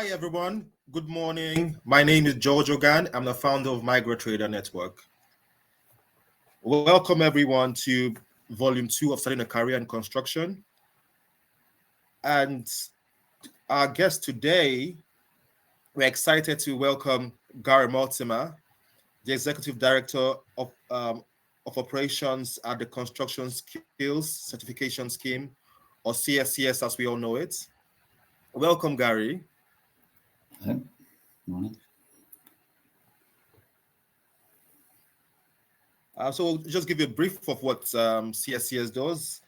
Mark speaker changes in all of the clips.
Speaker 1: Hi, everyone. Good morning. My name is Ogan. I'm the founder of Migratrada Network. Welcome, everyone, to Volume 2 of Starting a Career in Construction. And our guest today, we're excited to welcome Garry Mortimer, the Executive Director of Operations at the Construction Skills Certification Scheme, or CSCS as we all know it. Welcome, Garry.
Speaker 2: Hello. Morning.
Speaker 1: So we'll just give you a brief of what CSCS does.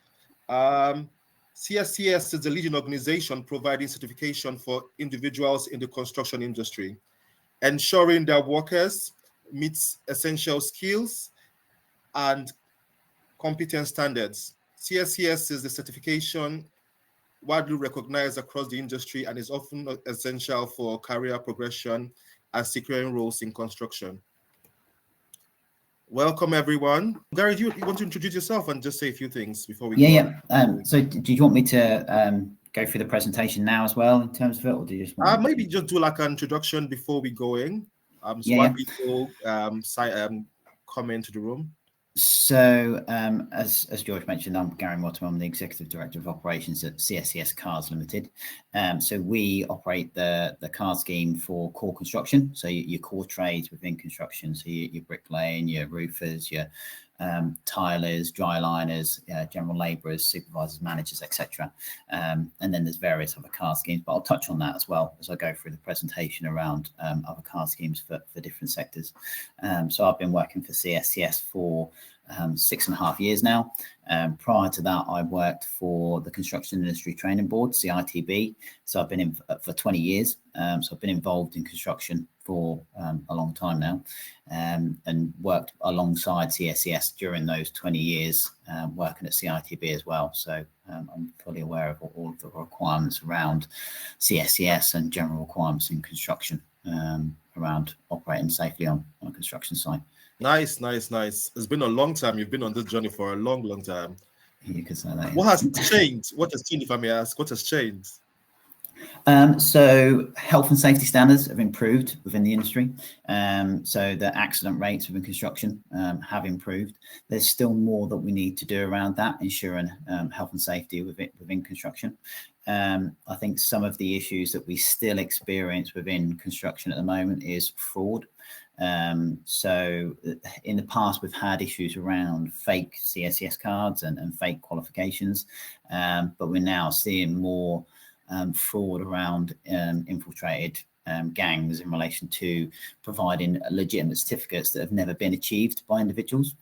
Speaker 1: CSCS is the leading organization providing certification for individuals in the construction industry, ensuring that workers meet essential skills and competence standards. CSCS is the certification widely recognized across the industry and is often essential for career progression and securing roles in construction. Welcome, everyone. Garry, do you want to introduce yourself and just say a few things before we
Speaker 2: go on? So do you want me to go through the presentation now as well in terms of it, or do you just want
Speaker 1: maybe just do like an introduction before we go in? Why people come into the room?
Speaker 2: So as George mentioned, I'm Garry Mortimer. I'm the Executive Director of Operations at CSCS Cars Limited. So we operate the car scheme for core construction. So your core trades within construction. So your bricklaying, your roofers, your tilers, dry liners, general labourers, supervisors, managers, etc. And then there's various other car schemes, but I'll touch on that as well as I go through the presentation around other car schemes for different sectors. So I've been working for CSCS for 6.5 years now. Prior to that, I worked for the Construction Industry Training Board, CITB. So I've been in for 20 years. So I've been involved in construction for a long time now, and worked alongside CSCS during those 20 years, working at CITB as well. So I'm fully aware of all of the requirements around CSCS and general requirements in construction around operating safely on a construction site.
Speaker 1: Nice. It's been a long time. You've been on this journey for a long time.
Speaker 2: You could say that.
Speaker 1: What has changed? What has changed, if I may ask? What has changed?
Speaker 2: So health and safety standards have improved within the industry. So the accident rates within construction have improved. There's still more that we need to do around that, ensuring health and safety within construction. I think some of the issues that we still experience within construction at the moment is fraud. So in the past, we've had issues around fake CSCS cards and fake qualifications, but we're now seeing more fraud around infiltrated gangs in relation to providing legitimate certificates that have never been achieved by individuals.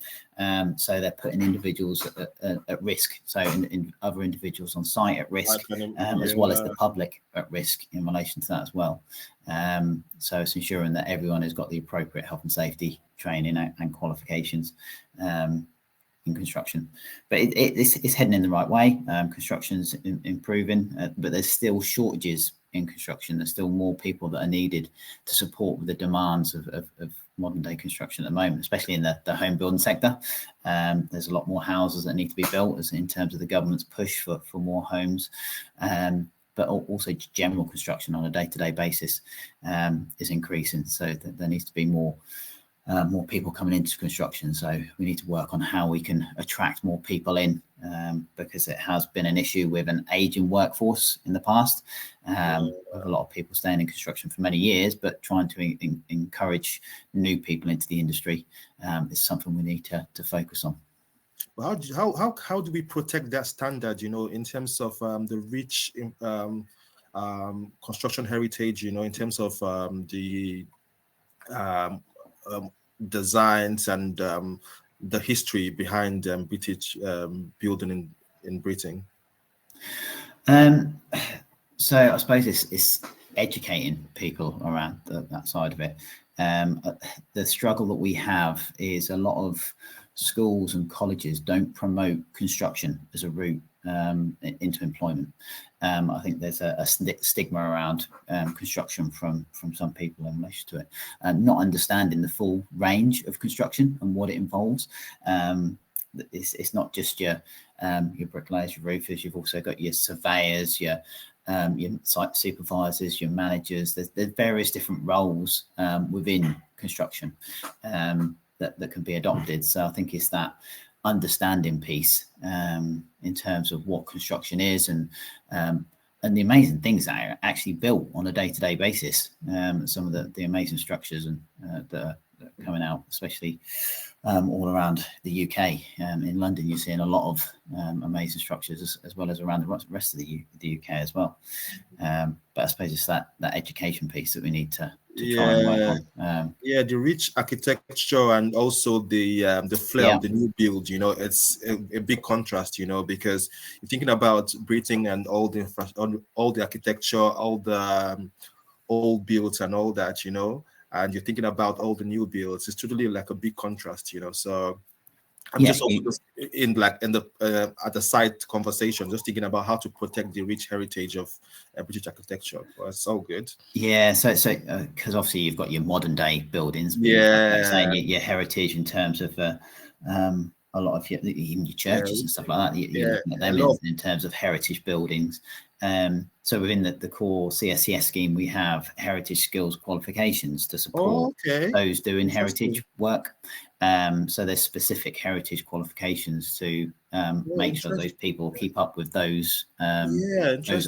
Speaker 2: So they're putting individuals at risk. So in other individuals on site at risk, as well as the public at risk in relation to that as well. So it's ensuring that everyone has got the appropriate health and safety training and qualifications in construction, but it's heading in the right way. Construction's improving, but there's still shortages in construction. There's still more people that are needed to support with the demands of modern day construction at the moment, especially in the home building sector. There's a lot more houses that need to be built as in terms of the government's push for more homes, but also general construction on a day-to-day basis is increasing. So there needs to be more people coming into construction. So we need to work on how we can attract more people in, because it has been an issue with an aging workforce in the past, with a lot of people staying in construction for many years, but trying to encourage new people into the industry is something we need to focus on.
Speaker 1: Well, how do we protect that standard, in terms of the rich construction heritage, in terms of the designs and the history behind British building in Britain?
Speaker 2: So I suppose it's educating people around that side of it. The struggle that we have is a lot of schools and colleges don't promote construction as a route into employment. I think there's a stigma around construction from some people in relation to it, not understanding the full range of construction and what it involves. It's not just your bricklayers, your roofers. You've also got your surveyors, your your site supervisors, your managers. There's various different roles within construction that can be adopted. So I think it's that understanding piece in terms of what construction is and the amazing things that are actually built on a day-to-day basis. Some of the amazing structures and that are coming out, especially all around the UK. In London, you're seeing a lot of amazing structures as well as around the rest of the UK as well. But I suppose it's that education piece that we need to try and work on.
Speaker 1: The rich architecture and also the flair of the new build, it's a big contrast, because you're thinking about Britain and all the architecture, all the old builds and all that, and you're thinking about all the new builds. It's totally like a big contrast, so I'm just in the at the side conversation, just thinking about how to protect the rich heritage of British architecture. Well, it's so good.
Speaker 2: Yeah, so because obviously you've got your modern day buildings, like saying your heritage in terms of a lot of even your churches and stuff like that. You're looking at them in terms of heritage buildings. So within the core CSCS scheme, we have heritage skills qualifications to support those doing heritage work. So there's specific heritage qualifications to make sure those people keep up with those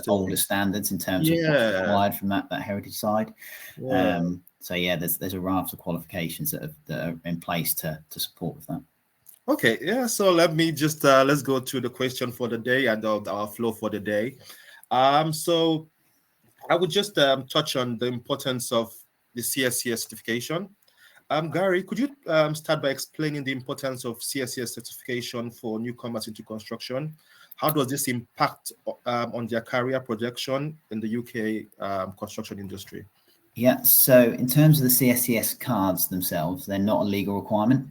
Speaker 2: older standards in terms of what's required from that heritage side. So there's a raft of qualifications that are in place to support with that.
Speaker 1: Okay, so let me just let's go to the question for the day and our flow for the day. So I would just touch on the importance of the CSCS certification. Garry, could you start by explaining the importance of CSCS certification for newcomers into construction? How does this impact on their career projection in the UK construction industry?
Speaker 2: Yeah, so in terms of the CSCS cards themselves, they're not a legal requirement.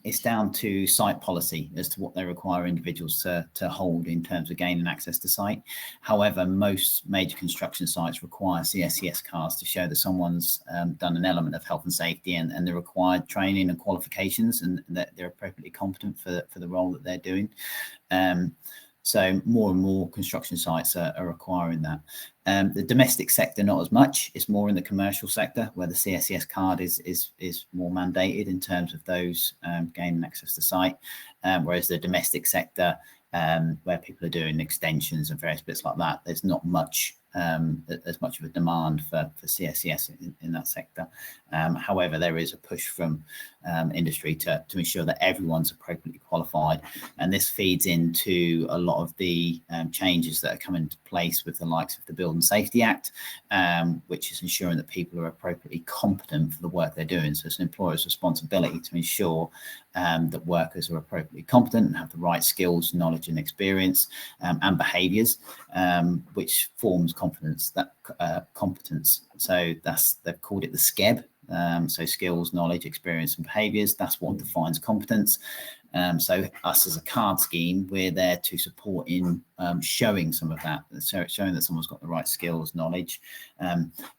Speaker 2: It's down to site policy as to what they require individuals to hold in terms of gaining access to site. However, most major construction sites require CSCS cards to show that someone's done an element of health and safety and the required training and qualifications, and that they're appropriately competent for the role that they're doing. So more and more construction sites are requiring that. The domestic sector, not as much. It's more in the commercial sector where the CSCS card is more mandated in terms of those gaining access to site. Whereas the domestic sector, where people are doing extensions and various bits like that, there's not much as much of a demand for CSCS in that sector. However, there is a push from industry to ensure that everyone's appropriately qualified, and this feeds into a lot of the changes that are coming into place with the likes of the Building Safety Act, which is ensuring that people are appropriately competent for the work they're doing. So it's an employer's responsibility to ensure that workers are appropriately competent and have the right skills, knowledge and experience and behaviours, which forms competence. So they've called it the SCEB. So skills, knowledge, experience and behaviours, that's what defines competence. So us as a card scheme, we're there to support in showing some of that, showing that someone's got the right skills, knowledge.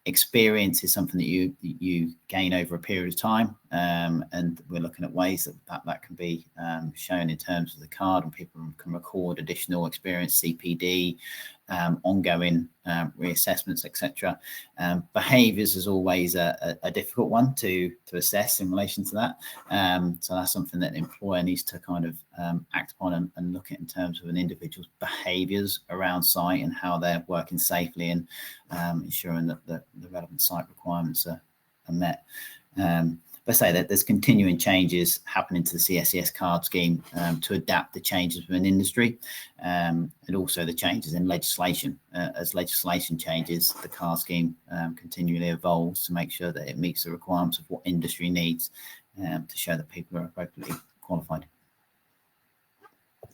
Speaker 2: Experience is something that you gain over a period of time, and we're looking at ways that can be shown in terms of the card, and people can record additional experience, CPD, ongoing reassessments, etc. Behaviours is always a difficult one to assess in relation to that. So that's something that an employer needs to kind of act upon and look at in terms of an individual's behaviours around site and how they're working safely and ensuring that the relevant site requirements are met. But say that there's continuing changes happening to the CSCS card scheme to adapt the changes within industry, and also the changes in legislation. As legislation changes, the card scheme continually evolves to make sure that it meets the requirements of what industry needs to show that people are appropriately qualified.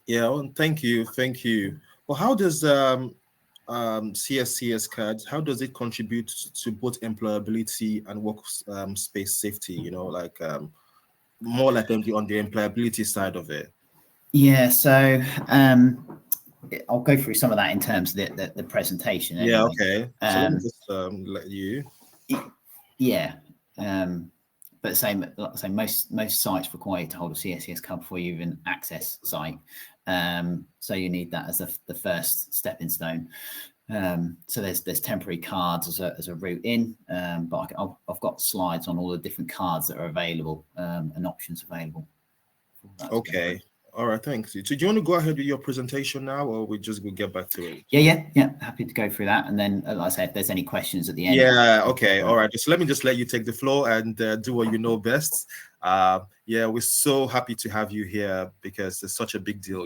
Speaker 1: Yeah, well, thank you. Well, how does CSCS cards, how does it contribute to both employability and work space safety? More like on the employability side of it.
Speaker 2: Yeah, so I'll go through some of that in terms of the presentation. Anyway.
Speaker 1: Yeah, okay. So let me just let you.
Speaker 2: Yeah, but same. Like I say, most sites require you to hold a CSCS card before you even access site. So you need that as the first stepping stone. So there's temporary cards as a route in, but I've got slides on all the different cards that are available and options available.
Speaker 1: Okay. All right, thanks. So do you want to go ahead with your presentation now, or we just will get back to it?
Speaker 2: Yeah. Happy to go through that, and then, like I say, if there's any questions at the end.
Speaker 1: Yeah. Okay. All right. Let me let you take the floor and do what you know best. Yeah, we're so happy to have you here because it's such a big deal.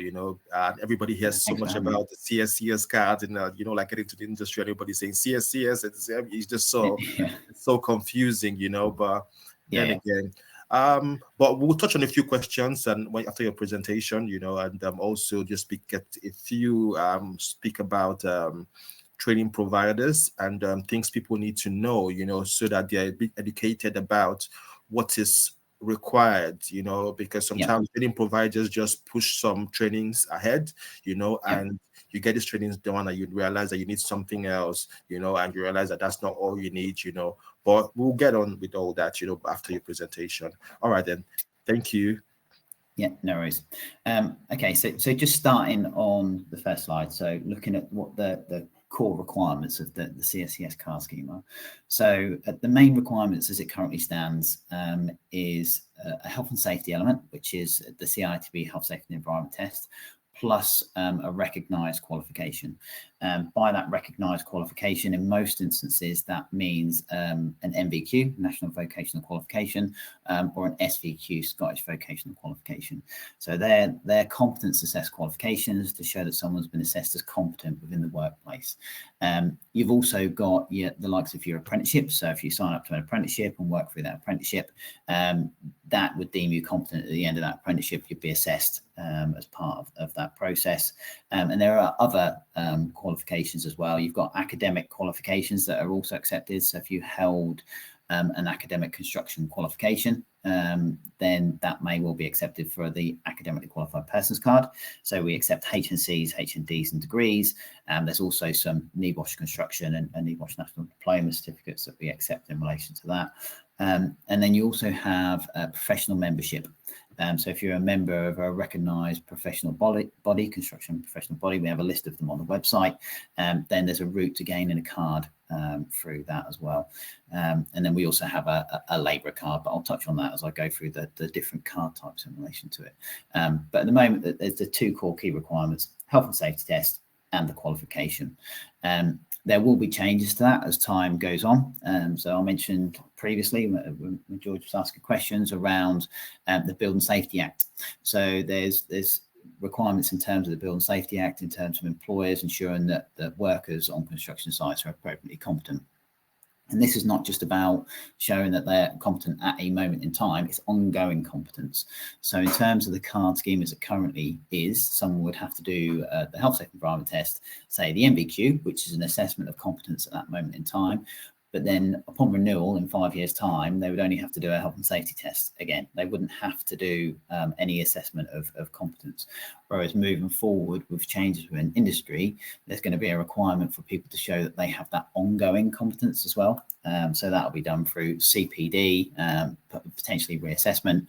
Speaker 1: Everybody hears so much about the CSCS card, and like getting to the industry, everybody saying CSCS. It's just so confusing, But then again. But we'll touch on a few questions and after your presentation, and also just speak about training providers and things people need to know, so that they're a bit educated about what is required, because sometimes training providers just push some trainings ahead, and you get these trainings done and you realize that you need something else, and you realize that that's not all you need, but we'll get on with all that, after your presentation. All right, then. Thank you.
Speaker 2: Yeah, no worries. Okay, so just starting on the first slide. So looking at what the core requirements of the CSCS card scheme are. So the main requirements as it currently stands is a health and safety element, which is the CITB Health, Safety and Environment Test, plus a recognised qualification. By that recognised qualification, in most instances, that means an NVQ, National Vocational Qualification, or an SVQ, Scottish Vocational Qualification. So they're competence assessed qualifications to show that someone's been assessed as competent within the workplace. You've also got the likes of your apprenticeship. So if you sign up to an apprenticeship and work through that apprenticeship, that would deem you competent at the end of that apprenticeship. You'd be assessed as part of that process. And there are other qualifications as well. You've got academic qualifications that are also accepted. So if you held an academic construction qualification, then that may well be accepted for the academically qualified persons card. So we accept HNCs, HNDs and degrees. There's also some NEBOSH construction and NEBOSH national diploma certificates that we accept in relation to that. And then you also have professional membership. So if you're a member of a recognised professional body, construction professional body, we have a list of them on the website. Then there's a route to gaining a card through that as well. And then we also have a labourer card, but I'll touch on that as I go through the different card types in relation to it. But at the moment, there's the two core key requirements: health and safety test and the qualification. There will be changes to that as time goes on. So I mentioned previously when George was asking questions around the Building Safety Act. So there's requirements in terms of the Building Safety Act, in terms of employers ensuring that workers on construction sites are appropriately competent. And this is not just about showing that they're competent at a moment in time, it's ongoing competence. So in terms of the card scheme as it currently is, someone would have to do the health, safety, environment test, say the NVQ, which is an assessment of competence at that moment in time. But then upon renewal in 5 years' time, they would only have to do a health and safety test again. They wouldn't have to do any assessment of competence. Whereas moving forward with changes within industry, there's going to be a requirement for people to show that they have that ongoing competence as well. So that'll be done through CPD, potentially reassessment.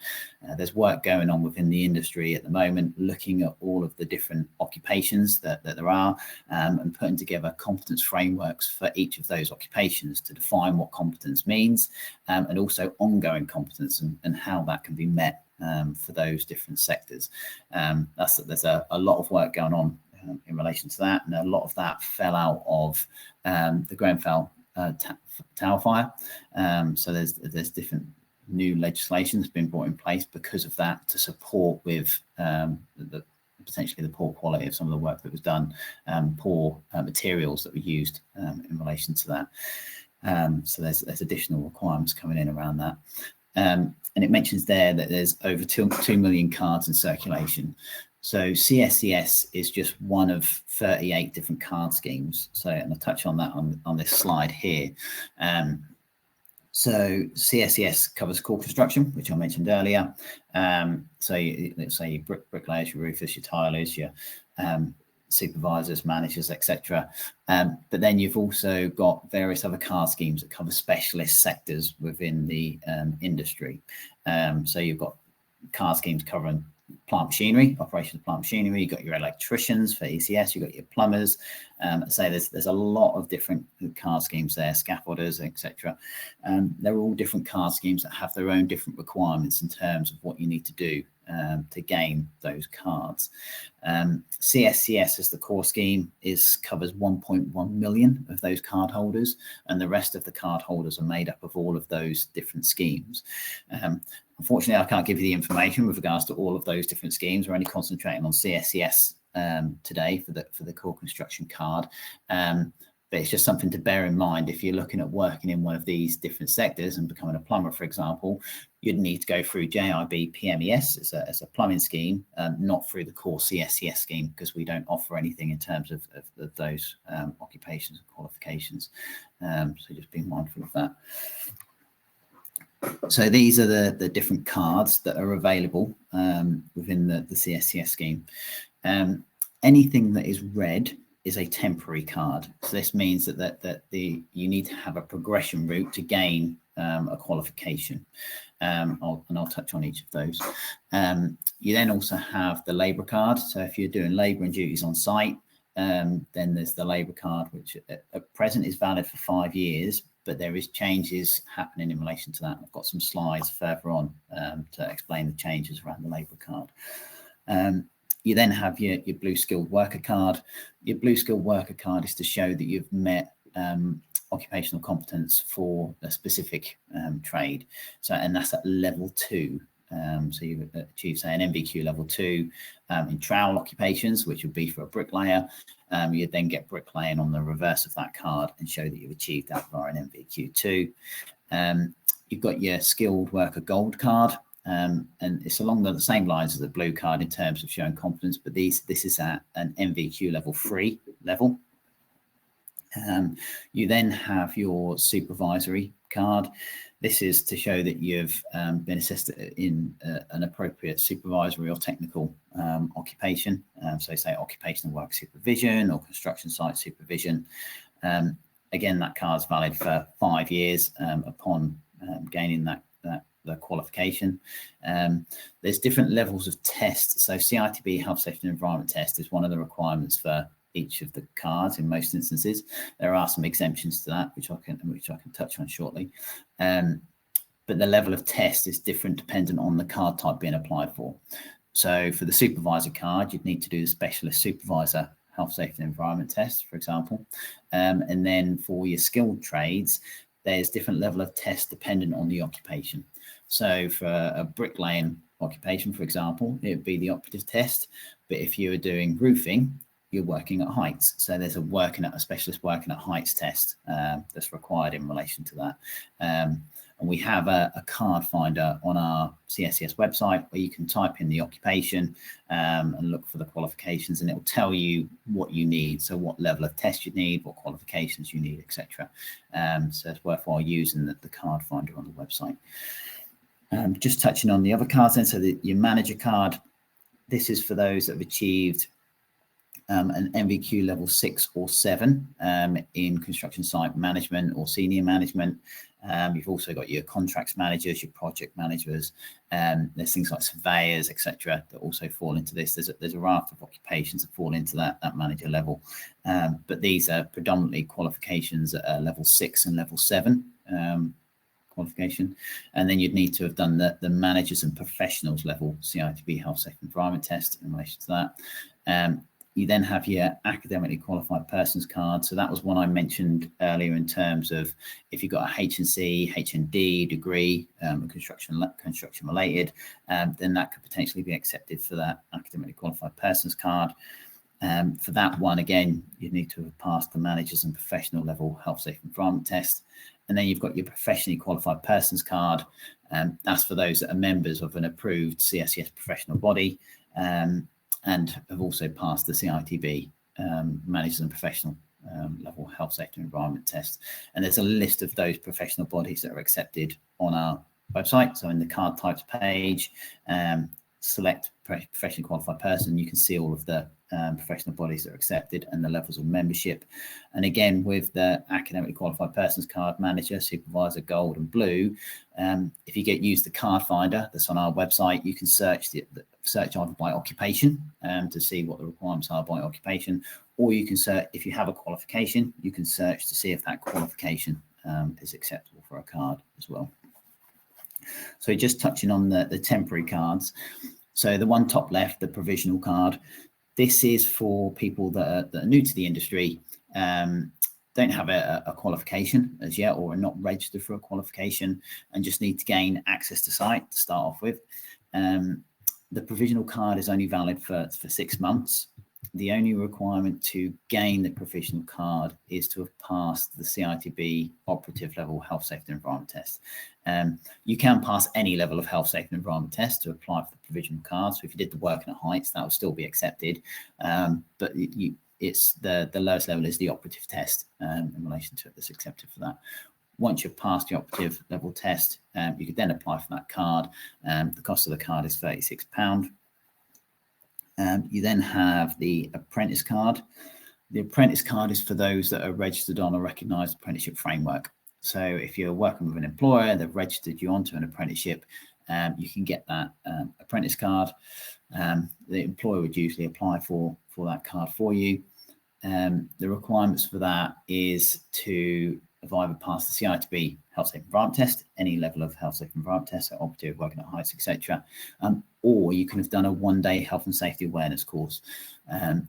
Speaker 2: There's work going on within the industry at the moment, looking at all of the different occupations that there are, and putting together competence frameworks for each of those occupations to define what competence means, and also ongoing competence and how that can be met for those different sectors. There's a lot of work going on in relation to that, and a lot of that fell out of the Grenfell Tower fire. So there's different new legislation that's been brought in place because of that, to support with potentially the poor quality of some of the work that was done, poor materials that were used in relation to that. So there's additional requirements coming in around that. And it mentions there that there's over 2 million cards in circulation. So CSCS is just one of 38 different card schemes. So, and I'll touch on that on this slide here. So CSCS covers core construction, which I mentioned earlier. So let's say your bricklayers, your roofers, your tilers, your supervisors, managers, etc. But then you've also got various other card schemes that cover specialist sectors within the industry. So you've got card schemes covering plant machinery, operation of plant machinery. You've got your electricians for ECS, you've got your plumbers, Say there's a lot of different card schemes there, scaffolders, etc. They're all different card schemes that have their own different requirements in terms of what you need to do to gain those cards. CSCS as the core scheme covers 1.1 million of those card holders, and the rest of the card holders are made up of all of those different schemes. Unfortunately, I can't give you the information with regards to all of those different schemes. We're only concentrating on CSCS today for the core construction card. But it's just something to bear in mind. If you're looking at working in one of these different sectors and becoming a plumber, for example, you'd need to go through JIB PMES as a plumbing scheme, not through the core CSCS scheme, because we don't offer anything in terms of those occupations and qualifications. So just be mindful of that. So these are the different cards that are available within the CSCS scheme. Anything that is red is a temporary card. So this means that you need to have a progression route to gain a qualification. I'll touch on each of those. You then also have the labour card. So if you're doing labour and duties on site, then there's the labour card, which at present is valid for 5 years, but there is changes happening in relation to that. I've got some slides further on to explain the changes around the labour card. You then have your blue skilled worker card. Your blue skilled worker card is to show that you've met occupational competence for a specific trade. So, and that's at level 2. So you achieve, say, an NVQ level 2 in trowel occupations, which would be for a bricklayer. You'd then get bricklaying on the reverse of that card and show that you've achieved that via an NVQ 2. You've got your skilled worker gold card. And it's along the same lines as the blue card in terms of showing competence, but this is at an NVQ level 3 level. You then have your supervisory card. This is to show that you've been assessed in an appropriate supervisory or technical occupation. So say occupational work supervision or construction site supervision. Again, that card's valid for 5 years upon gaining the qualification. There's different levels of tests. So CITB Health, Safety and Environment Test is one of the requirements for each of the cards in most instances. There are some exemptions to that, which I can touch on shortly. But the level of test is different dependent on the card type being applied for. So for the supervisor card, you'd need to do the specialist supervisor health, safety and environment test, for example. And then for your skilled trades, there's different level of tests dependent on the occupation. So for a bricklaying occupation, for example, it would be the operative test. But if you were doing roofing, you're working at heights. So there's a specialist working at heights test that's required in relation to that. And we have a card finder on our CSCS website where you can type in the occupation and look for the qualifications, and it will tell you what you need. So what level of test you need, what qualifications you need, etc. So it's worthwhile using the card finder on the website. Just touching on the other cards then, so your manager card, this is for those that have achieved an NVQ level 6 or 7 in construction site management or senior management. You've also got your contracts managers, your project managers, there's things like surveyors, etc., that also fall into this. There's a raft of occupations that fall into that manager level, but these are predominantly qualifications at level 6 and level 7 qualification. And then you'd need to have done the managers and professionals level CITB Health, Safety and Environment test in relation to that. You then have your academically qualified persons card. So that was one I mentioned earlier in terms of if you've got a HNC, HND degree, construction related, then that could potentially be accepted for that academically qualified persons card. For that one, again, you need to have passed the managers and professional level health, safety and environment test. And then you've got your professionally qualified persons card. That's for those that are members of an approved CSCS professional body, and have also passed the CITB managers and professional level health, safety and environment test. And there's a list of those professional bodies that are accepted on our website. So in the card types page, select professionally qualified person, you can see all of the professional bodies that are accepted and the levels of membership. And again, with the academically qualified persons card, manager, supervisor, gold and blue, if you use the card finder that's on our website, you can search either by occupation to see what the requirements are by occupation, or you can search, if you have a qualification, you can search to see if that qualification is acceptable for a card as well. So just touching on the temporary cards. So the one top left, the provisional card, this is for people that are new to the industry, don't have a qualification as yet, or are not registered for a qualification, and just need to gain access to site to start off with. The provisional card is only valid for 6 months. The only requirement to gain the provisional card is to have passed the CITB operative level health, safety and environment test. You can pass any level of health, safety and environment test to apply for the provisional card. So if you did the working at heights, that will still be accepted. But it's the lowest level is the operative test in relation to it that's accepted for that. Once you've passed the operative level test, you could then apply for that card. The cost of the card is £36. You then have the apprentice card. The apprentice card is for those that are registered on a recognised apprenticeship framework. So if you're working with an employer, they've registered you onto an apprenticeship, you can get that apprentice card. The employer would usually apply for that card for you. The requirements for that is to have either passed the CITB health, safety and environment test, any level of health, safety and environment test, so operative, working at heights, etc. Or you can have done a one-day health and safety awareness course.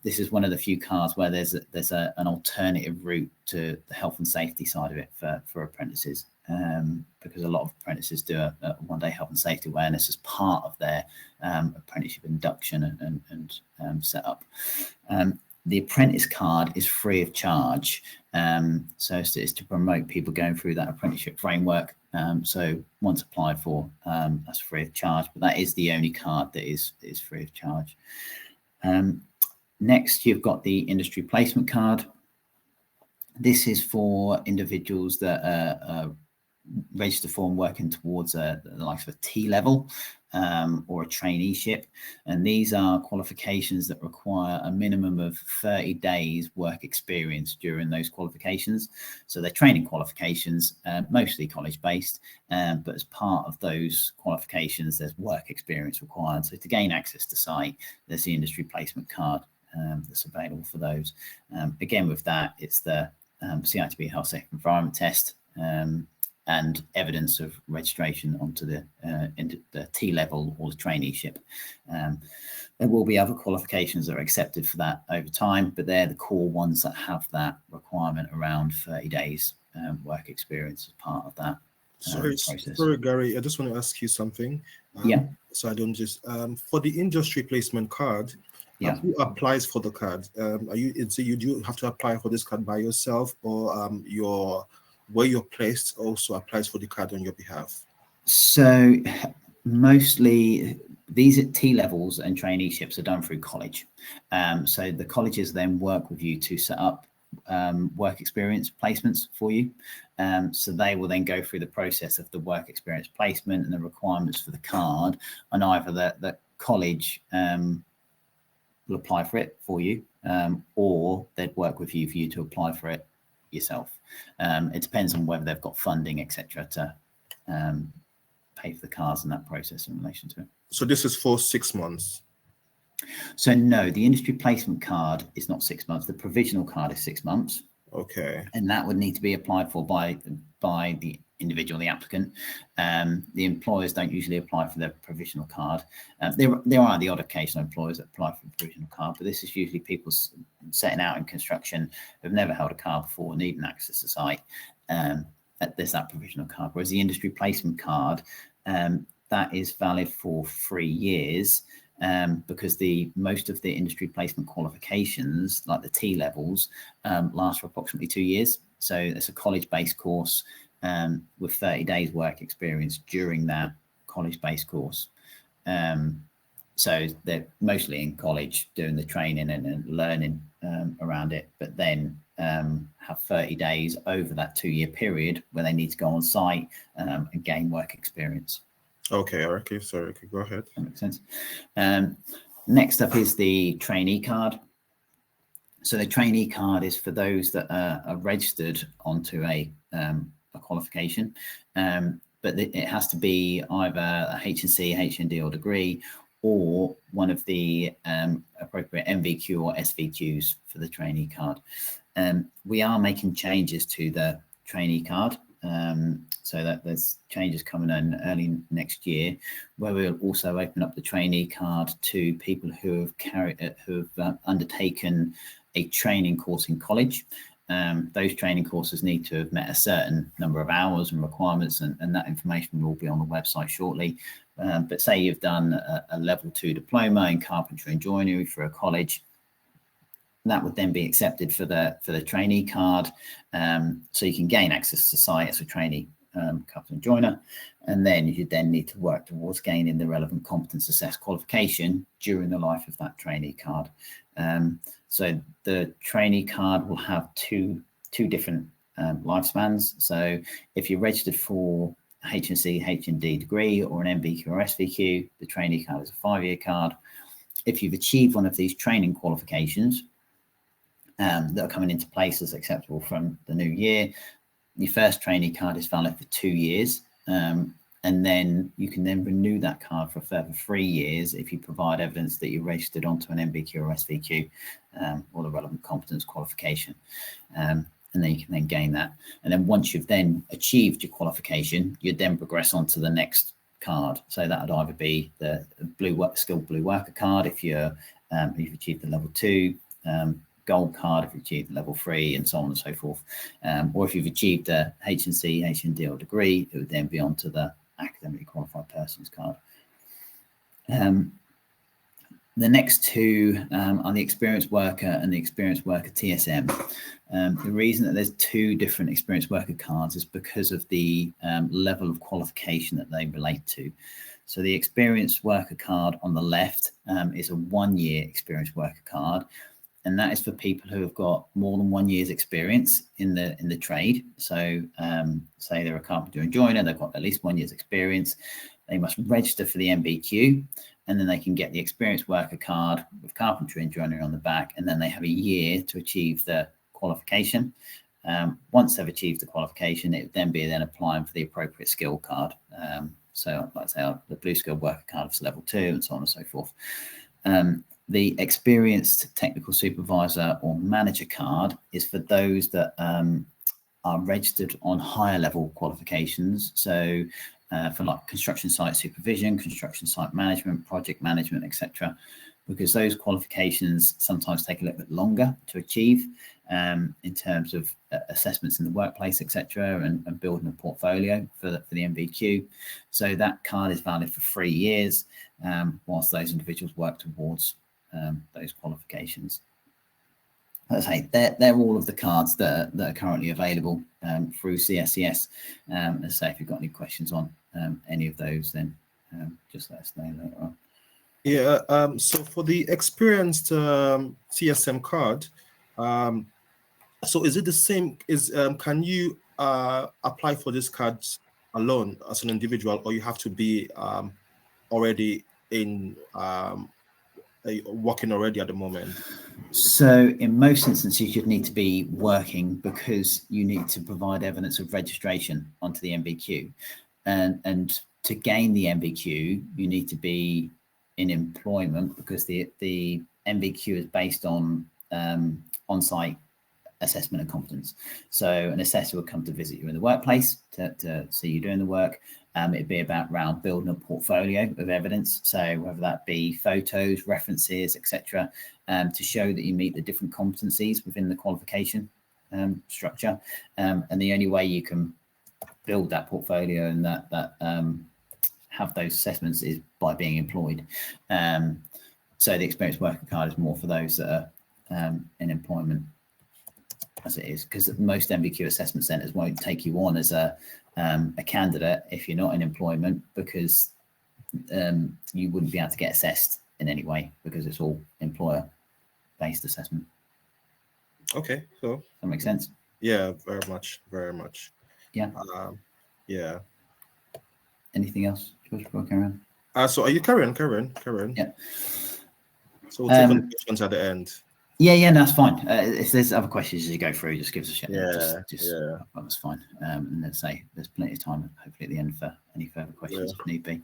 Speaker 2: This is one of the few cards where there's an alternative route to the health and safety side of it for apprentices, because a lot of apprentices do a one-day health and safety awareness as part of their apprenticeship induction and setup. The apprentice card is free of charge. So it's to promote people going through that apprenticeship framework. So once applied for, that's free of charge, but that is the only card that is free of charge. Next, you've got the industry placement card. This is for individuals that are registered for and working towards the likes of a T level or a traineeship, and these are qualifications that require a minimum of 30 days work experience during those qualifications. So they're training qualifications, mostly college based, but as part of those qualifications there's work experience required. So to gain access to site, there's the industry placement card that's available for those. Again, with that, it's the CITB health, safety and environment test, and evidence of registration onto the T level or the traineeship. There will be other qualifications that are accepted for that over time, but they're the core ones that have that requirement around 30 days work experience as part of that process.
Speaker 1: Sorry, Gary, I just want to ask you something. So I don't just for the industry placement card. Who applies for the card? You do have to apply for this card by yourself, or where you're placed also applies for the card on your behalf?
Speaker 2: So mostly these at T levels and traineeships are done through college. So the colleges then work with you to set up work experience placements for you. So they will then go through the process of the work experience placement and the requirements for the card, and either the college will apply for it for you, or they'd work with you for you to apply for it yourself. It depends on whether they've got funding, etc., to pay for the cards and that process in relation to it. So
Speaker 1: this is for 6 months?
Speaker 2: So no, the industry placement card is not 6 months. The provisional card is 6 months.
Speaker 1: Okay.
Speaker 2: And that would need to be applied for by the individual, the applicant. The employers don't usually apply for their provisional card. There are the odd occasional employers that apply for the provisional card, but this is usually people setting out in construction who've never held a card before, needing access to site. There's that provisional card. Whereas the industry placement card, that is valid for 3 years, because most of the industry placement qualifications, like the T levels, last for approximately 2 years. So it's a college-based course with 30 days work experience during that college-based course. So they're mostly in college doing the training and learning around it, but then have 30 days over that 2 year period where they need to go on site and gain work experience.
Speaker 1: Okay, sorry, okay, go ahead.
Speaker 2: That makes sense. Next up is the trainee card. So the trainee card is for those that are registered onto a qualification, but it has to be either a HNC, HND or degree, or one of the appropriate MVQ or SVQs for the trainee card. We are making changes to the trainee card, so that there's changes coming in early next year, where we'll also open up the trainee card to people who have undertaken a training course in college. Those training courses need to have met a certain number of hours and requirements, and that information will be on the website shortly. But say you've done a level 2 diploma in carpentry and joinery for a college, that would then be accepted for the trainee card, so you can gain access to site as a trainee carpenter and joiner, and then you then need to work towards gaining the relevant competence assessed qualification during the life of that trainee card. So the trainee card will have two different lifespans. So if you're registered for HNC, HND degree or an MVQ or SVQ, the trainee card is a 5-year card. If you've achieved one of these training qualifications that are coming into place as acceptable from the new year, your first trainee card is valid for 2 years. And then you can then renew that card for a further 3 years if you provide evidence that you're registered onto an MVQ or SVQ or the relevant competence qualification. And then you can then gain that. And then once you've then achieved your qualification, you then progress on to the next card. So that would either be the skilled blue worker card if you've achieved the level 2, gold card if you've achieved the level 3, and so on and so forth. Or if you've achieved a HNC, HND or degree, it would then be on to the academically qualified persons card. The next two are the experienced worker and the experienced worker TSM. The reason that there's 2 different experienced worker cards is because of the level of qualification that they relate to. So the experienced worker card on the left is a 1-year experienced worker card, and that is for people who have got more than 1 year's experience in the trade. So say they're a carpenter and joiner, they've got at least 1 year's experience, they must register for the MVQ, and then they can get the experienced worker card with carpentry and joinery on the back, and then they have a year to achieve the qualification. Once they've achieved the qualification, it would then be applying for the appropriate skill card. So like I say, the blue skilled worker card is level 2, and so on and so forth. The experienced technical supervisor or manager card is for those that are registered on higher level qualifications. So for like construction site supervision, construction site management, project management, etc., because those qualifications sometimes take a little bit longer to achieve in terms of assessments in the workplace, etc., and building a portfolio for the MVQ. So that card is valid for 3 years whilst those individuals work towards those qualifications. As I say, they're all of the cards that are currently available through CSCS. As I say, if you've got any questions on any of those, then just let us know later on.
Speaker 1: Yeah, so for the experienced CSM card, so is it the same? Can you apply for this card alone as an individual, or you have to be already in working already at the moment?
Speaker 2: So in most instances, you'd need to be working because you need to provide evidence of registration onto the MVQ. And to gain the MVQ, you need to be in employment because the MVQ is based on on-site assessment and competence. So an assessor would come to visit you in the workplace to see you doing the work. It'd be about around building a portfolio of evidence. So whether that be photos, references, etc., to show that you meet the different competencies within the qualification structure. And the only way you can build that portfolio and that have those assessments is by being employed. So the experienced worker card is more for those that are in employment, as it is, because most MVQ assessment centres won't take you on as a candidate if you're not in employment, because you wouldn't be able to get assessed in any way because it's all employer-based assessment.
Speaker 1: Okay, so
Speaker 2: that makes sense.
Speaker 1: Yeah, very much.
Speaker 2: Yeah.
Speaker 1: Yeah.
Speaker 2: Anything else, George, before I carry
Speaker 1: on? So are you carrying?
Speaker 2: Yeah.
Speaker 1: So we'll take on questions at the end.
Speaker 2: Yeah, no, that's fine. If there's other questions as you go through, just give us a shout.
Speaker 1: Yeah.
Speaker 2: That's fine. And let's say there's plenty of time, hopefully, at the end for any further questions if need be.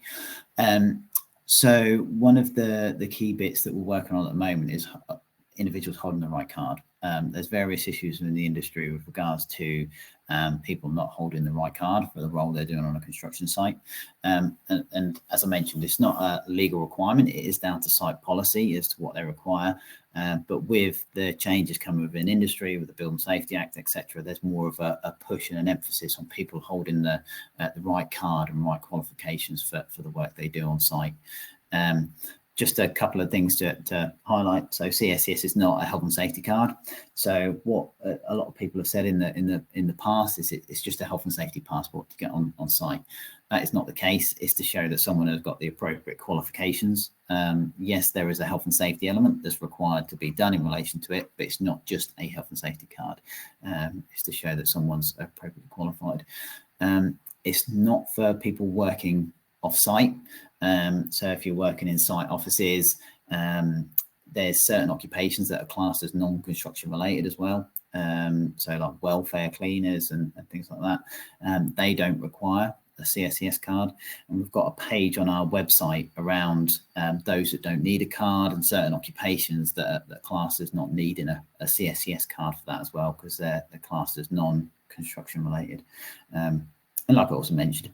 Speaker 2: So one of the key bits that we're working on at the moment is individuals holding the right card. There's various issues in the industry with regards to people not holding the right card for the role they're doing on a construction site. And as I mentioned, it's not a legal requirement. It is down to site policy as to what they require. But with the changes coming within industry, with the Building Safety Act, etc., there's more of a push and an emphasis on people holding the right card and right qualifications for the work they do on site. Just a couple of things to highlight. So CSCS is not a health and safety card. So what a lot of people have said in the past is it's just a health and safety passport to get on site. That is not the case. It's to show that someone has got the appropriate qualifications. Yes, there is a health and safety element that's required to be done in relation to it, but it's not just a health and safety card. It's to show that someone's appropriately qualified. It's not for people working off-site. So if you're working in site offices, there's certain occupations that are classed as non-construction related as well. So like welfare cleaners and things like that. They don't require a CSCS card. And we've got a page on our website around those that don't need a card and certain occupations that are classed as not needing a CSCS card for that as well, because they're classed as non-construction related. And like I also mentioned,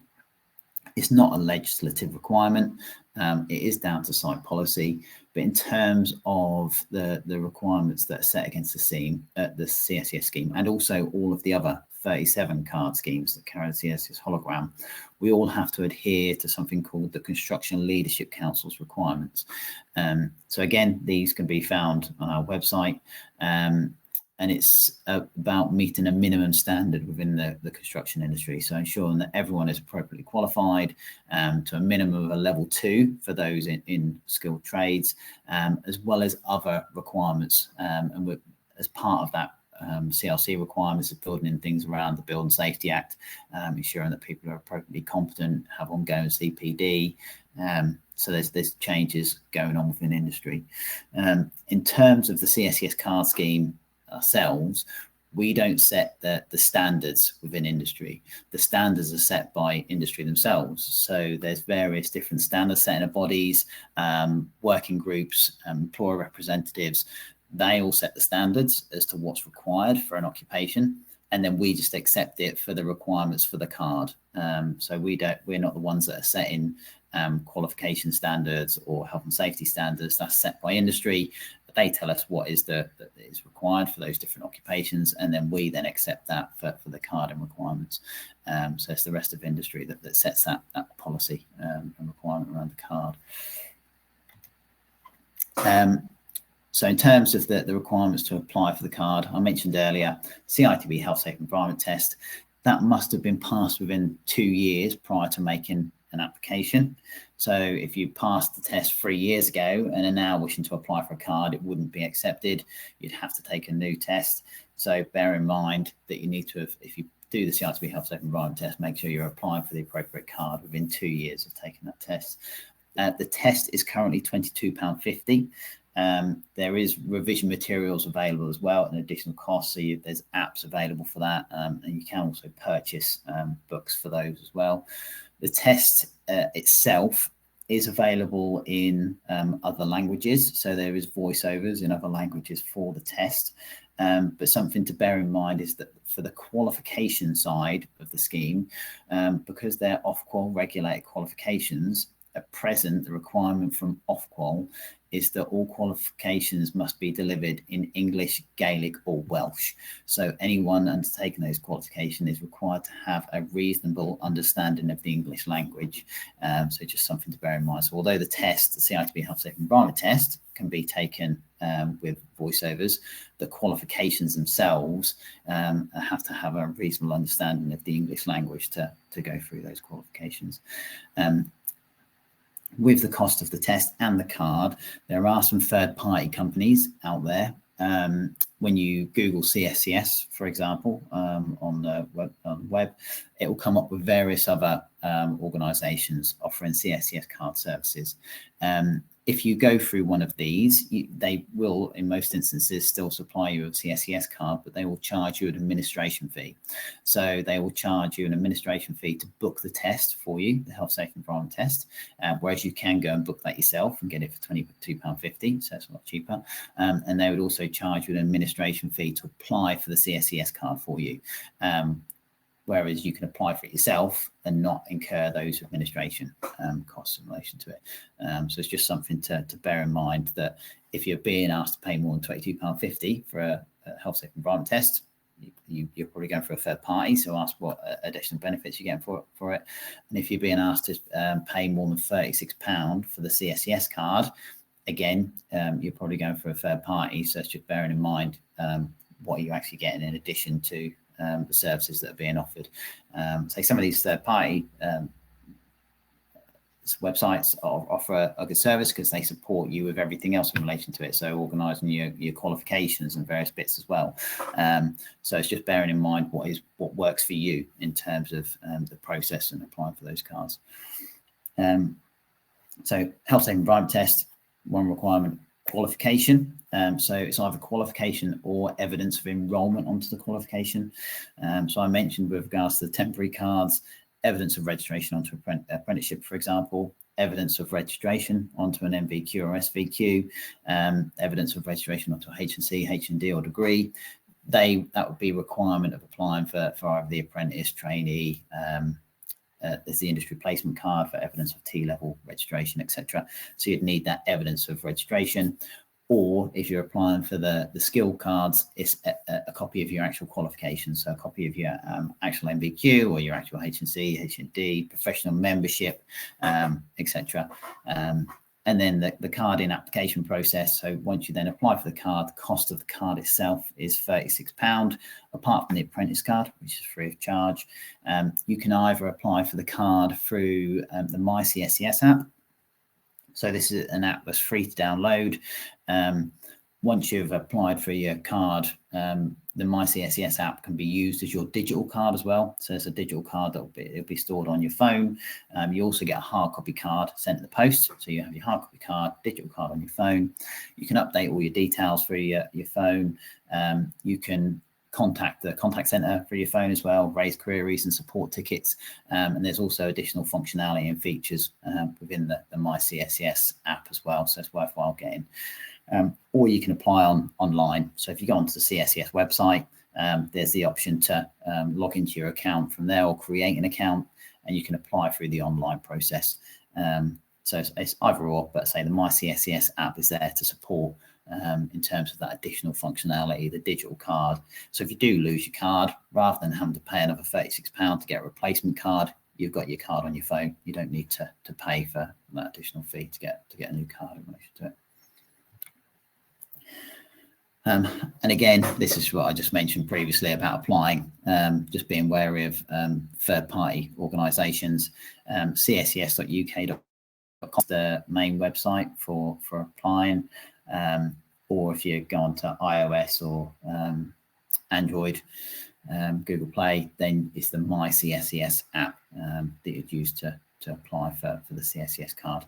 Speaker 2: it's not a legislative requirement. It is down to site policy, but in terms of the requirements that are set against the CSCS scheme, and also all of the other 37 card schemes that carry the CSCS hologram, we all have to adhere to something called the Construction Leadership Council's requirements. So again, these can be found on our website. And it's about meeting a minimum standard within the construction industry. So ensuring that everyone is appropriately qualified to a minimum of a level 2 for those in skilled trades, as well as other requirements. And as part of that CLC requirements of building in things around the Building Safety Act, ensuring that people are appropriately competent, have ongoing CPD. So there's changes going on within industry. In terms of the CSCS card scheme, ourselves, we don't set the standards within industry. The standards are set by industry themselves. So there's various different standards set in bodies, working groups, employer representatives. They all set the standards as to what's required for an occupation, and then we just accept it for the requirements for the card. So we're not the ones that are setting qualification standards or health and safety standards. That's set by industry. They tell us what is required for those different occupations, and then we then accept that for the card and requirements. So it's the rest of industry that sets that policy and requirement around the card. So in terms of the requirements to apply for the card, I mentioned earlier, CITB Health Safe Environment Test, that must have been passed within 2 years prior to making an application. So if you passed the test 3 years ago and are now wishing to apply for a card, it wouldn't be accepted. You'd have to take a new test. So bear in mind that you need to have, if you do the CITB Health Safe Environment Test, make sure you're applying for the appropriate card within 2 years of taking that test. The test is currently £22.50. There is revision materials available as well, an additional cost. So there's apps available for that, and you can also purchase books for those as well. The test itself is available in other languages. So there is voiceovers in other languages for the test. But something to bear in mind is that for the qualification side of the scheme, because they're Ofqual regulated qualifications, at present, the requirement from Ofqual is that all qualifications must be delivered in English, Gaelic or Welsh. So anyone undertaking those qualifications is required to have a reasonable understanding of the English language. So just something to bear in mind. So although the test, the CITB Health Safe Environment Test, can be taken with voiceovers, the qualifications themselves have to have a reasonable understanding of the English language to go through those qualifications. With the cost of the test and the card, there are some third-party companies out there when you Google CSCS, for example, on the web, it will come up with various other organisations offering CSCS card services. If you go through one of these, they will, in most instances, still supply you with a CSCS card, but they will charge you an administration fee. So they will charge you an administration fee to book the test for you, the health, safety, environment test, whereas you can go and book that yourself and get it for £22.50, so it's a lot cheaper. And they would also charge you an administration fee to apply for the CSCS card for you. Whereas you can apply for it yourself and not incur those administration costs in relation to it. So it's just something to bear in mind, that if you're being asked to pay more than £22.50 for a health, safety, environment test, you're probably going for a third party, so ask what additional benefits you're getting for it. And if you're being asked to pay more than £36 for the CSCS card, again, you're probably going for a third party, so it's just bearing in mind what you're actually getting in addition to the services that are being offered. So some of these third-party websites offer a good service because they support you with everything else in relation to it, so organising your qualifications and various bits as well. So it's just bearing in mind what works for you in terms of the process and applying for those cards. So health, safety, environment test, one requirement, qualification. So it's either qualification or evidence of enrolment onto the qualification. So I mentioned with regards to the temporary cards, evidence of registration onto apprenticeship, for example, evidence of registration onto an MVQ or SVQ, evidence of registration onto a H&C, H&D or degree. That would be a requirement of applying for either the apprentice, trainee, there's the industry placement card for evidence of T-level registration, etc. So you'd need that evidence of registration. Or if you're applying for the skill cards, it's a copy of your actual qualifications, so a copy of your actual MVQ or your actual H&C, H&D, professional membership, etc. And then the card in application process. So once you then apply for the card, the cost of the card itself is £36, apart from the apprentice card, which is free of charge. You can either apply for the card through the MyCSCS app. So this is an app that's free to download. Once you've applied for your card, the MyCSCS app can be used as your digital card as well. So it's a digital card that it'll be stored on your phone. You also get a hard copy card sent in the post. So you have your hard copy card, digital card on your phone. You can update all your details through your phone. You can contact the contact center through your phone as well, raise queries and support tickets. And there's also additional functionality and features within the MyCSCS app as well. So it's worthwhile getting. Or you can apply online. So if you go onto the CSCS website, there's the option to log into your account from there or create an account, and you can apply through the online process. So it's either or, but say the MyCSCS app is there to support in terms of that additional functionality, the digital card. So if you do lose your card, rather than having to pay another £36 to get a replacement card, you've got your card on your phone. You don't need to pay for that additional fee to get a new card in relation to it. And again, this is what I just mentioned previously about applying, just being wary of third-party organisations. CSCS.uk.com is the main website for applying, or if you go on to iOS or Android, Google Play, then it's the MyCSCS app that you'd use to apply for the CSCS card.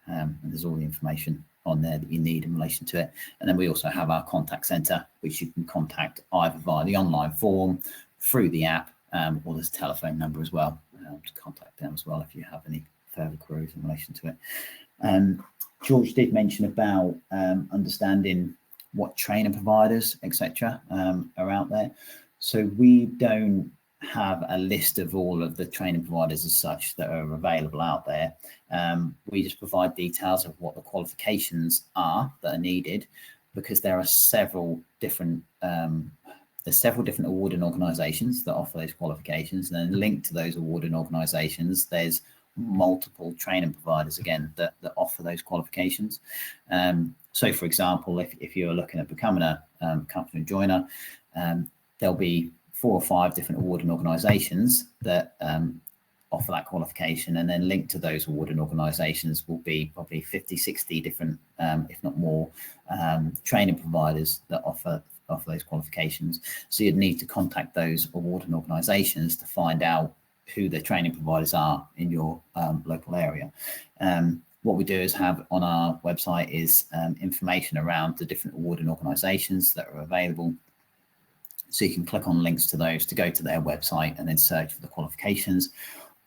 Speaker 2: And there's all the information on there that you need in relation to it. And then we also have our contact center, which you can contact either via the online form, through the app, or there's a telephone number as well to contact them as well if you have any further queries in relation to it. George did mention about understanding what training providers, etc., are out there. So we don't have a list of all of the training providers as such that are available out there. We just provide details of what the qualifications are that are needed, because there are several different awarding organisations that offer those qualifications, and then linked to those awarding organisations, there's multiple training providers again that offer those qualifications. So for example, if you're looking at becoming a company joiner, there'll be 4 or 5 different awarding organisations that offer that qualification, and then linked to those awarding organisations will be probably 50, 60 different, if not more, training providers that offer those qualifications. So you'd need to contact those awarding organisations to find out who the training providers are in your local area. What we do is have on our website is information around the different awarding organisations that are available. So you can click on links to those to go to their website and then search for the qualifications.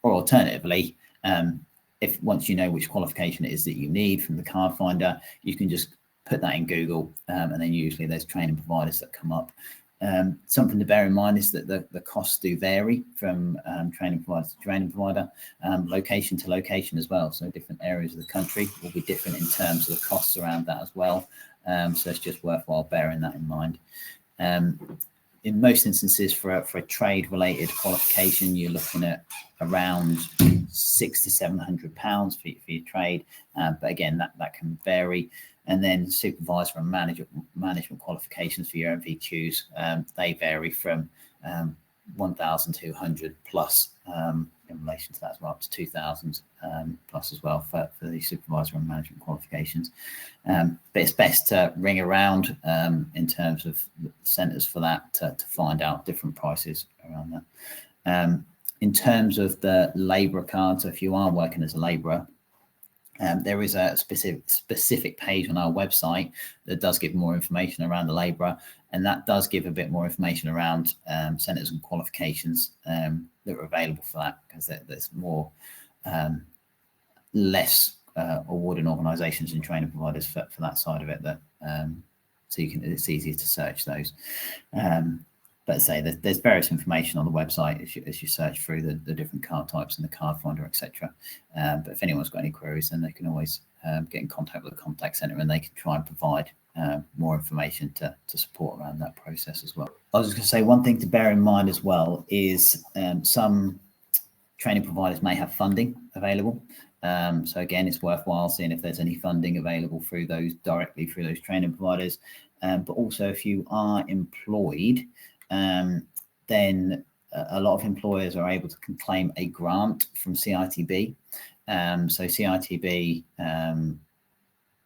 Speaker 2: Or alternatively, if once you know which qualification it is that you need from the card finder, you can just put that in Google, and then usually there's training providers that come up. Something to bear in mind is that the costs do vary from training provider to training provider, location to location as well. So different areas of the country will be different in terms of the costs around that as well. So it's just worthwhile bearing that in mind. In most instances, for a trade-related qualification, you're looking at around £600 to £700 for your trade, but again, that can vary. And then supervisor and management qualifications for your MVQs, they vary from 1,200 plus in relation to that as well, up to 2,000 plus as well for the supervisor and management qualifications. But it's best to ring around in terms of centres for that to find out different prices around that. In terms of the labourer card, so if you are working as a labourer, there is a specific page on our website that does give more information around the labourer, and that does give a bit more information around centres and qualifications that are available for that, because there's more less awarding organisations and training providers for that side of it. That so it's easier to search those. But as I say, there's various information on the website as you search through the different card types and the card finder, etc. But if anyone's got any queries, then they can always get in contact with the contact centre, and they can try and provide more information to support around that process as well. I was just going to say one thing to bear in mind as well is some training providers may have funding available. So again, it's worthwhile seeing if there's any funding available directly through those training providers. But also if you are employed, then a lot of employers are able to claim a grant from CITB. So CITB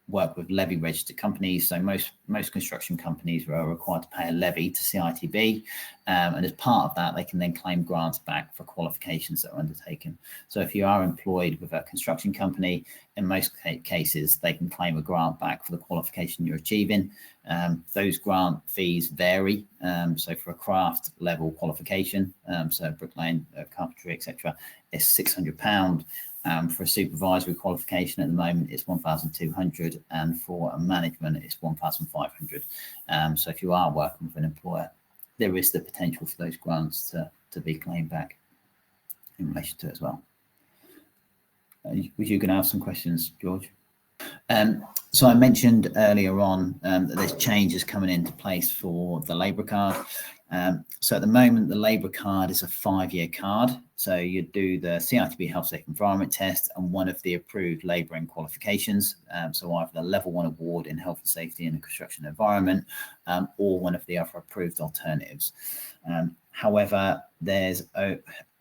Speaker 2: work with levy registered companies. So most construction companies are required to pay a levy to CITB, and as part of that, they can then claim grants back for qualifications that are undertaken. So if you are employed with a construction company, in most cases, they can claim a grant back for the qualification you're achieving. Those grant fees vary. So for a craft level qualification, so bricklaying, carpentry, etc., it's £600. For a supervisory qualification at the moment, it's 1,200, and for a management, it's 1,500. So if you are working with an employer, there is the potential for those grants to be claimed back in relation to it as well. Was you going to have some questions, George? So I mentioned earlier on that there's changes coming into place for the labourer card. So at the moment, the labourer card is a 5-year card. So you do the CITB Health Safe Environment Test and one of the approved labouring qualifications. So either the Level 1 award in health and safety in the construction environment, or one of the other approved alternatives. However, there's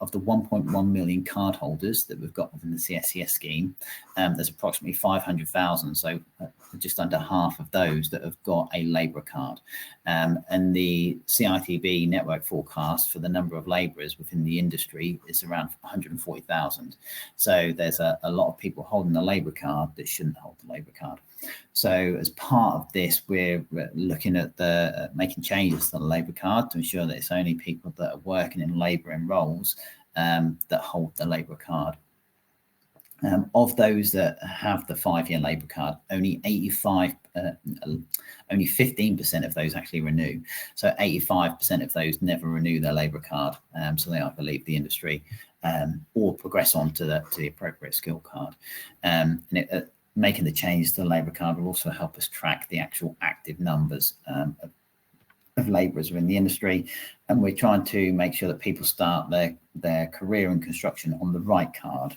Speaker 2: of the 1.1 million card holders that we've got within the CSCS scheme, there's approximately 500,000, so just under half of those that have got a labourer card. And the CITB network forecast for the number of labourers within the industry is around 140,000. So there's a lot of people holding the labourer card that shouldn't hold the labourer card. So as part of this, we're looking at making changes to the labourer card to ensure that it's only people that are working in labouring roles that hold the labourer card. Of those that have the 5-year labourer card, only 15% of those actually renew. So 85% of those never renew their labourer card. So they either leave the industry or progress on to the appropriate skill card. Making the changes to the labourer card will also help us track the actual active numbers of labourers in the industry, and we're trying to make sure that people start their career in construction on the right card,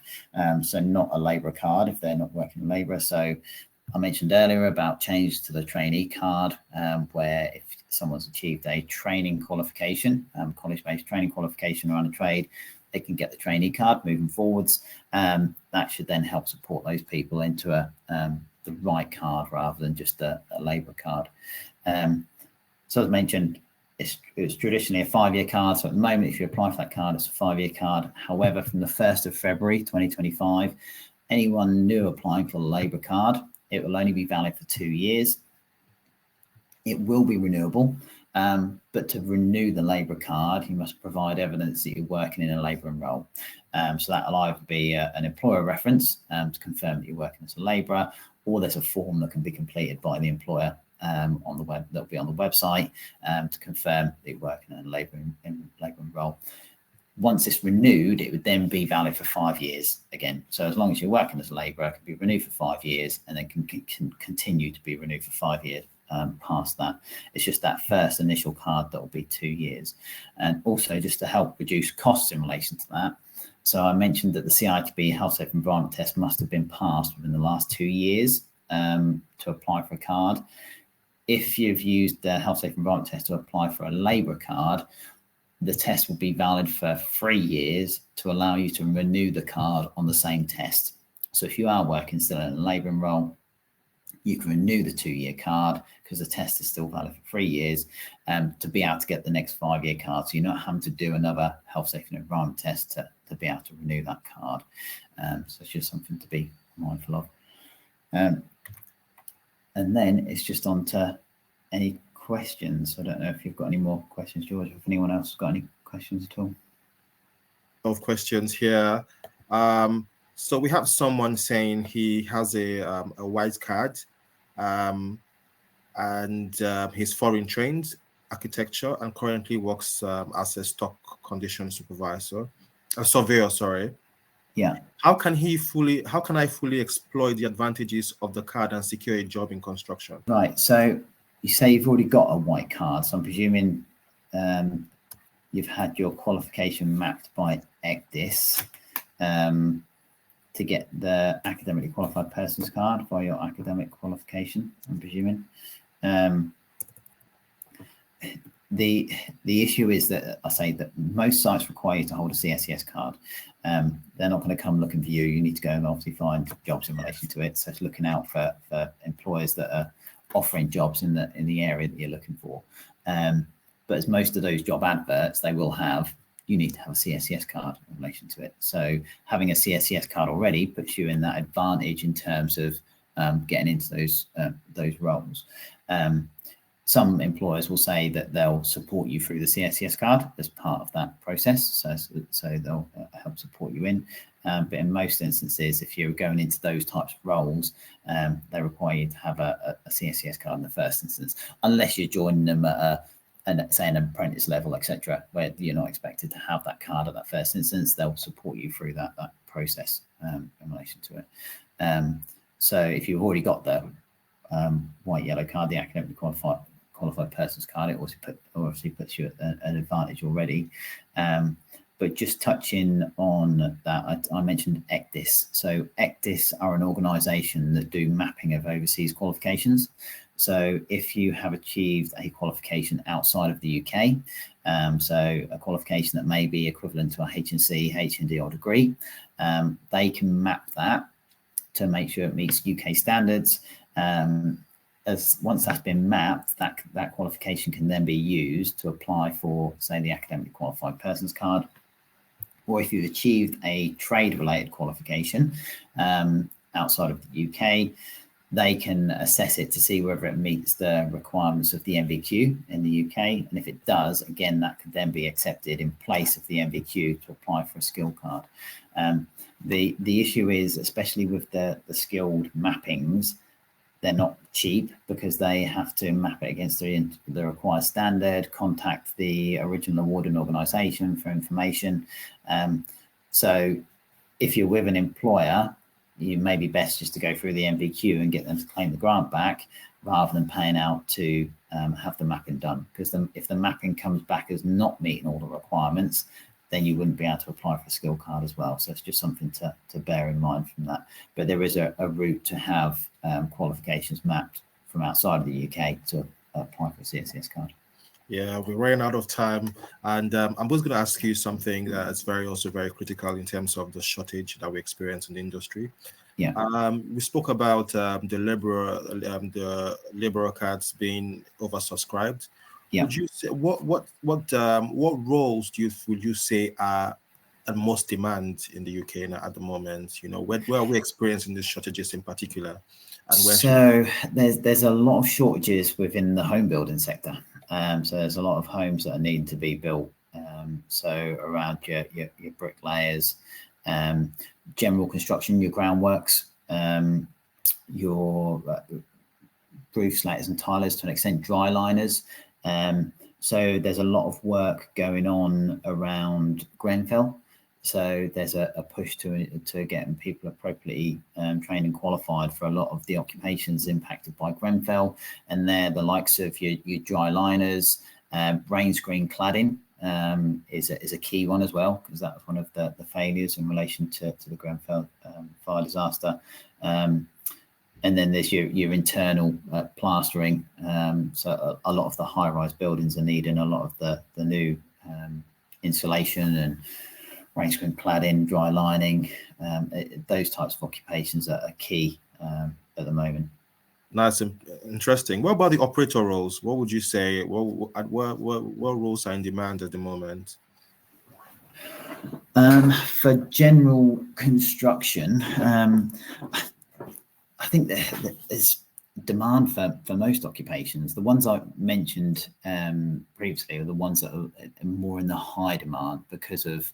Speaker 2: so not a labourer card if they're not working in labour. So I mentioned earlier about changes to the trainee card, where if someone's achieved a training qualification, college-based training qualification around a trade, they can get the trainee card moving forwards. That should then help support those people into the right card rather than just a labourer card. So as mentioned, it's traditionally a 5-year card. So at the moment, if you apply for that card, it's a 5-year card. However, from the 1st of February 2025, anyone new applying for the Labour card, it will only be valid for 2 years. It will be renewable, but to renew the Labour card, you must provide evidence that you're working in a labouring role. So that'll either be an employer reference to confirm that you're working as a labourer, or there's a form that can be completed by the employer on the web, that'll be on the website to confirm that you're working in a labouring role. Once it's renewed, it would then be valid for 5 years again. So as long as you're working as a labourer, it can be renewed for 5 years and then can continue to be renewed for 5 years past that. It's just that first initial card that will be 2 years. And also just to help reduce costs in relation to that. So I mentioned that the CITB Health Safe Environment Test must have been passed within the last 2 years to apply for a card. If you've used the Health Safe Environment Test to apply for a Labour card, the test will be valid for 3 years to allow you to renew the card on the same test. So if you are working still in a labouring role, you can renew the 2-year card because the test is still valid for 3 years to be able to get the next 5-year card. So you're not having to do another health, safety and environment test to be able to renew that card. So it's just something to be mindful of. And then it's just on to any questions. I don't know if you've got any more questions, George, if anyone else has got any questions at all.
Speaker 1: Of questions here. So we have someone saying he has a white card and he's foreign trained architecture and currently works as a stock condition surveyor, sorry.
Speaker 2: Yeah.
Speaker 1: How can I fully exploit the advantages of the card and secure a job in construction?
Speaker 2: Right. So you say you've already got a white card. So I'm presuming you've had your qualification mapped by ECDIS to get the academically qualified person's card for your academic qualification, I'm presuming. The issue is that I say that most sites require you to hold a CSCS card. They're not going to come looking for you. You need to go and obviously find jobs in relation to it. So it's looking out for employers that are offering jobs in the area that you're looking for. But as most of those job adverts, they will have, you need to have a CSCS card in relation to it. So having a CSCS card already puts you in that advantage in terms of getting into those roles. Some employers will say that they'll support you through the CSCS card as part of that process. So they'll help support you in. But in most instances, if you're going into those types of roles, they require you to have a CSCS card in the first instance, unless you're joining them at an apprentice level, etc., where you're not expected to have that card at that first instance. They'll support you through that process in relation to it. So if you've already got the white yellow card, the academically qualified person's card, it obviously puts you at an advantage already. But just touching on that, I mentioned ECDIS. So ECDIS are an organisation that do mapping of overseas qualifications. So if you have achieved a qualification outside of the UK, so a qualification that may be equivalent to a HNC, HND or degree, they can map that to make sure it meets UK standards. Once that's been mapped, that qualification can then be used to apply for, say, the academically qualified person's card. Or if you've achieved a trade-related qualification outside of the UK, they can assess it to see whether it meets the requirements of the MVQ in the UK. And if it does, again, that could then be accepted in place of the MVQ to apply for a skill card. The issue is, especially with the skilled mappings, they're not cheap because they have to map it against the required standard, contact the original awarding organisation for information. So if you're with an employer, you may be best just to go through the MVQ and get them to claim the grant back rather than paying out to have the mapping done. Because if the mapping comes back as not meeting all the requirements, then you wouldn't be able to apply for a skill card as well. So it's just something to bear in mind from that. But there is a route to have qualifications mapped from outside of the UK to apply for a CSCS card.
Speaker 1: Yeah, we're running out of time, and I'm just going to ask you something that's also very critical in terms of the shortage that we experience in the industry.
Speaker 2: Yeah.
Speaker 1: We spoke about the labourer cards being oversubscribed. would you say what roles would you say are at most demand in the UK at the moment? Where are we experiencing these shortages in particular, and where
Speaker 2: so there's a lot of shortages within the home building sector. So there's a lot of homes that are needing to be built. So around your bricklayers, general construction, your groundworks, your roof slaters and tilers, to an extent, dry liners. So there's a lot of work going on around Grenfell. So there's a push to getting people appropriately trained and qualified for a lot of the occupations impacted by Grenfell, and they're the likes of your dry liners, rain screen cladding is a key one as well, because that was one of the failures in relation to the Grenfell fire disaster. And then there's your internal plastering. So a lot of the high-rise buildings are needing a lot of the new insulation and rain screen cladding, dry lining. Those types of occupations are key at the moment.
Speaker 1: Nice, interesting. What about the operator roles? What would you say? What roles are in demand at the moment?
Speaker 2: For general construction, I think there's demand for most occupations. The ones I mentioned previously are the ones that are more in the high demand because of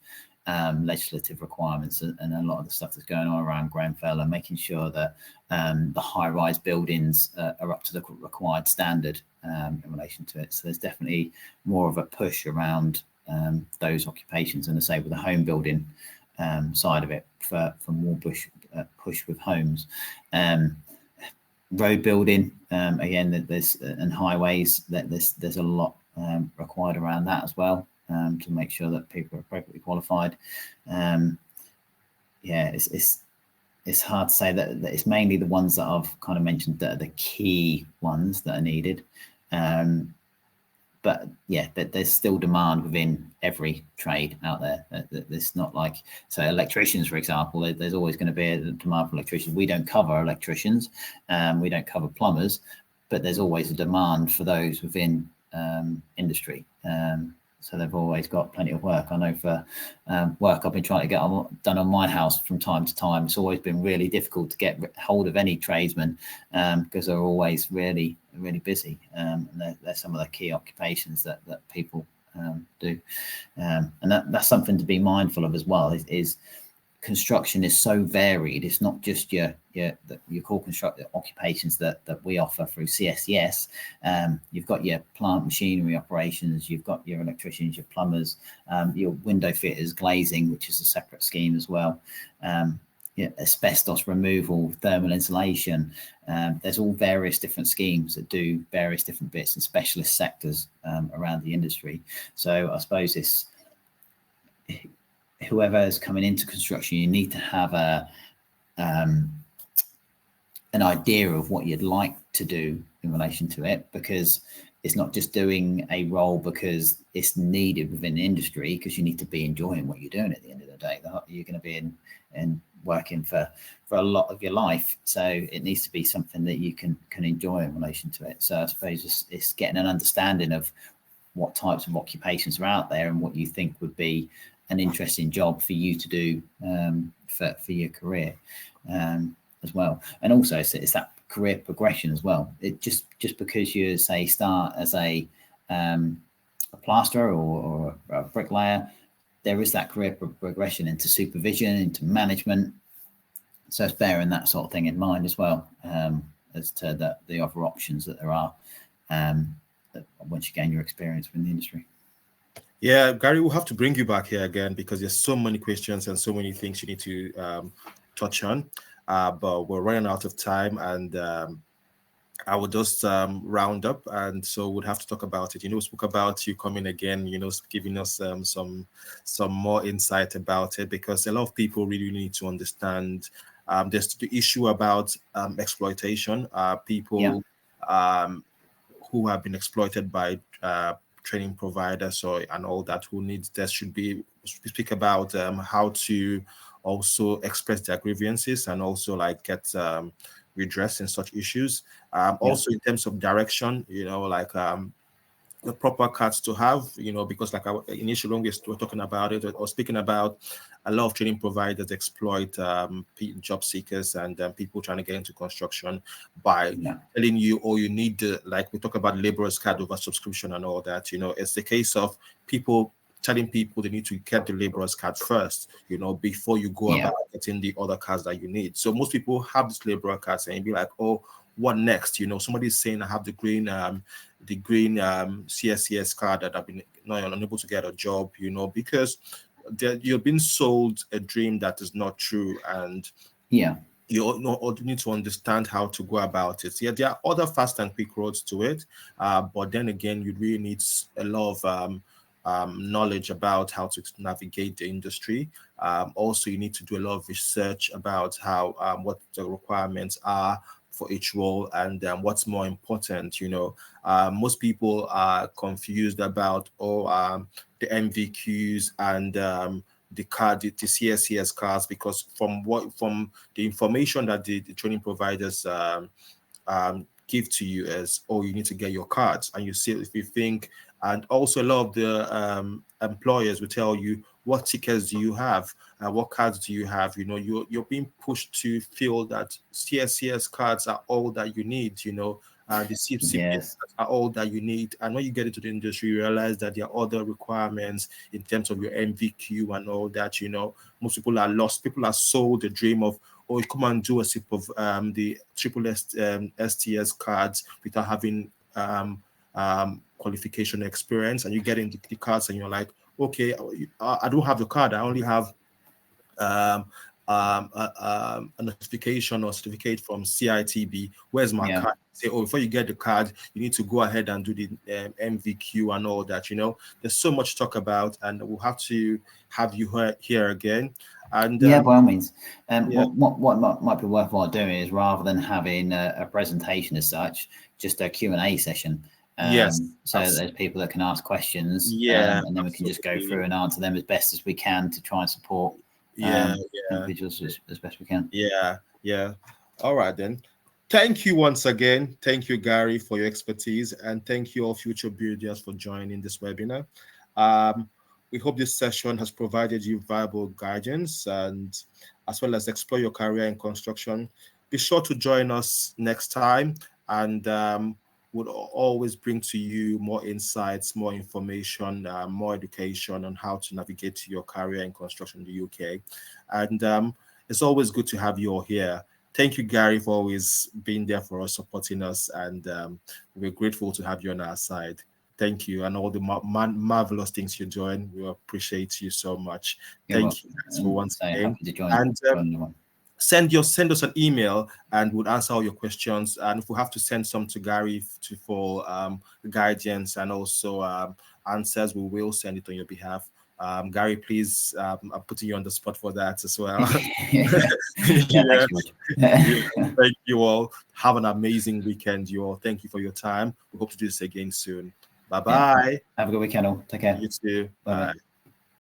Speaker 2: legislative requirements and a lot of the stuff that's going on around Grenfell, and making sure that the high-rise buildings are up to the required standard in relation to it. So there's definitely more of a push around those occupations, and I say with the home building side of it for more push with homes. Road building, again, there's and highways, there's a lot required around that as well, to make sure that people are appropriately qualified. It's hard to say that it's mainly the ones that I've kind of mentioned that are the key ones that are needed. But yeah, there's still demand within every trade out there. It's not like, so electricians, for example, there's always going to be a demand for electricians. We don't cover electricians, we don't cover plumbers, but there's always a demand for those within industry. So they've always got plenty of work. I know for work I've been trying to get done on my house from time to time, it's always been really difficult to get hold of any tradesmen because they're always really, really busy. And they're some of the key occupations that people do. And that's something to be mindful of as well, is construction is so varied. It's not just your core construction occupations that we offer through CSCS. You've got your plant machinery operations, you've got your electricians, your plumbers, your window fitters, glazing, which is a separate scheme as well. Asbestos removal, thermal insulation. There's all various different schemes that do various different bits and specialist sectors around the industry. So I suppose it's whoever is coming into construction, you need to have an idea of what you'd like to do in relation to it, because it's not just doing a role because it's needed within the industry, because you need to be enjoying what you're doing at the end of the day. You're going to be in working for a lot of your life, so it needs to be something that you can enjoy in relation to it. So I suppose it's getting an understanding of what types of occupations are out there and what you think would be an interesting job for you to do for your career as well. And also it's that career progression as well. It just because you say start as a plasterer or a bricklayer, there is that career progression into supervision, into management. So it's bearing that sort of thing in mind as well, as to the other options that there are once you gain your experience in the industry.
Speaker 1: Yeah, Garry, we'll have to bring you back here again because there's so many questions and so many things you need to touch on. But we're running out of time, and I will just round up, and so we'll have to talk about it. We spoke about you coming again, giving us some more insight about it, because a lot of people really need to understand. There's the issue about exploitation. People who have been exploited by training providers and all that, speak about how to also express their grievances and also get redress in such issues. Also in terms of direction, the proper cards to have, because like initially when we were talking about it or speaking about, a lot of training providers exploit job seekers and people trying to get into construction by telling you, oh, you need like we talk about laborers card over subscription and all that. It's the case of people telling people they need to get the laborers card first, before you go about getting the other cards that you need. So most people have this laborer cards and you'd be like, oh, what next? Somebody's saying I have the green CSCS card that I've been unable to get a job, because you're being sold a dream that is not true, and you need to understand how to go about it. Yeah, there are other fast and quick roads to it, but then again, you really need a lot of knowledge about how to navigate the industry. Also, you need to do a lot of research about how what the requirements are for each role, and what's more important. Most people are confused about the MVQs and the CSCS cards, because from the information that the training providers give to you is, oh, you need to get your cards, and you see if you think. And also a lot of the employers will tell you, what tickets do you have? What cards do you have? You're being pushed to feel that CSCS cards are all that you need, the CSCS are all that you need. And when you get into the industry, you realize that there are other requirements in terms of your MVQ and all that. Most people are lost. People are sold the dream of, oh, you come and do a sip of the triple STS cards without having qualification experience, and you get into the cards and you're like, okay, I don't have the card. I only have a notification or certificate from CITB. Where's my card? Say, oh, before you get the card, you need to go ahead and do the MVQ and all that. There's so much to talk about, and we'll have to have you here again. And
Speaker 2: by all means. What might be worthwhile doing is, rather than having a presentation as such, just a Q&A session. So there's people that can ask questions, and then we can just go through and answer them as best as we can to try and support individuals as best we can.
Speaker 1: All right then. Thank you once again. Thank you, Garry, for your expertise, and thank you all future builders for joining this webinar. We hope this session has provided you valuable guidance, and as well as explore your career in construction. Be sure to join us next time, and would always bring to you more insights, more information, more education on how to navigate your career in construction in the UK. And it's always good to have you all here. Thank you, Garry, for always being there for us, supporting us, and we're grateful to have you on our side. Thank you, and all the marvelous things you're doing. We appreciate you so much. Thank you for once again. And send us an email, and we'll answer all your questions. And if we have to send some to Garry for guidance and also answers, we will send it on your behalf. Garry, please, I'm putting you on the spot for that as well. Thank you all. Have an amazing weekend, you all. Thank you for your time. We hope to do this again soon. Bye-bye.
Speaker 2: Have a good weekend all. Take care.
Speaker 1: You too. Bye.